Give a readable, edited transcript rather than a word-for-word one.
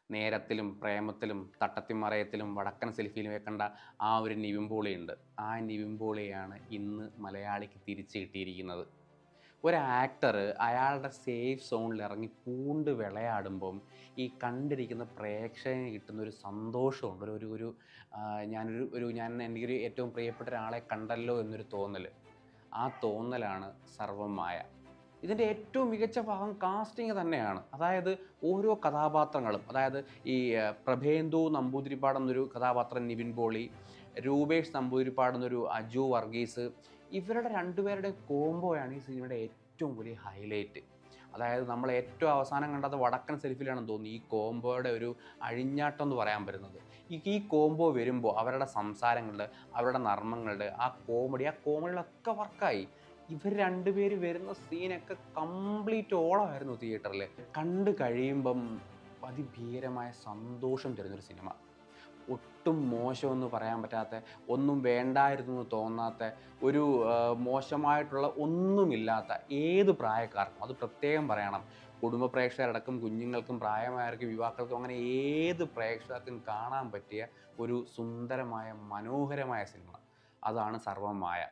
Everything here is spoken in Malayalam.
നേരത്തിലും പ്രേമത്തിലും തട്ടത്തിമറയത്തിലും വടക്കൻ സെൽഫിയിലും കണ്ട ആ ഒരു നിവിൻ പോളിയുണ്ട്. ആ നിവിൻ പോളിയാണ് ഇന്ന് മലയാളിക്ക് തിരിച്ച് കിട്ടിയിരിക്കുന്നത്. ഒരു ആക്ടർ അയാളുടെ സേഫ് സോണിൽ ഇറങ്ങി പൂണ്ട് വിളയാടുമ്പം ഈ കണ്ടിരിക്കുന്ന പ്രേക്ഷകന് കിട്ടുന്ന ഒരു സന്തോഷമുണ്ട്. ഒരു ഒരു ഒരു ഞാൻ എനിക്കൊരു ഏറ്റവും പ്രിയപ്പെട്ട ഒരാളെ കണ്ടല്ലോ എന്നൊരു തോന്നൽ. ആ തോന്നലാണ് സർവ്വം മായ. ഇതിൻ്റെ ഏറ്റവും മികച്ച ഭാഗം കാസ്റ്റിംഗ് തന്നെയാണ്. അതായത് ഓരോ കഥാപാത്രങ്ങളും, അതായത് ഈ പ്രഭേന്ദു നമ്പൂതിരിപ്പാട് എന്നൊരു കഥാപാത്രം നിവിൻ പോളി, രൂപേഷ് നമ്പൂതിരിപ്പാട് എന്നൊരു അജു വർഗീസ്, ഇവരുടെ രണ്ടുപേരുടെയും കോംബോയാണ് ഈ സിനിമയുടെ ഏറ്റവും വലിയ ഹൈലൈറ്റ്. അതായത് നമ്മൾ ഏറ്റവും അവസാനം കണ്ടത് വടക്കൻ സെൽഫിലാണെന്ന് തോന്നുന്നു ഈ കോംബോയുടെ ഒരു അഴിഞ്ഞാട്ടം എന്ന് പറയാൻ പറ്റുന്നത്. ഈ കോംബോ വരുമ്പോൾ അവരുടെ സംസാരങ്ങളുടെ, അവരുടെ നർമ്മങ്ങളുടെ ആ കോമഡികളൊക്കെ വർക്കായി. ഇവർ രണ്ടുപേര് വരുന്ന സീനൊക്കെ കംപ്ലീറ്റ് ഓളമായിരുന്നു തിയേറ്ററിൽ. കണ്ടു കഴിയുമ്പം അതിഭീകരമായ സന്തോഷം തരുന്നൊരു സിനിമ. ഒട്ടും മോശമെന്ന് പറയാൻ പറ്റാത്ത, ഒന്നും വേണ്ടായിരുന്നു എന്ന് തോന്നാത്ത, ഒരു മോശമായിട്ടുള്ള ഒന്നുമില്ലാത്ത ഏത് പ്രായക്കാർക്കും, അത് പ്രത്യേകം പറയണം, കുടുംബ പ്രേക്ഷകരടക്കം കുഞ്ഞുങ്ങൾക്കും പ്രായമായവർക്കും യുവാക്കൾക്കും അങ്ങനെ ഏത് പ്രേക്ഷകർക്കും കാണാൻ പറ്റിയ ഒരു സുന്ദരമായ മനോഹരമായ സിനിമ. അതാണ് സർവ്വം മായ.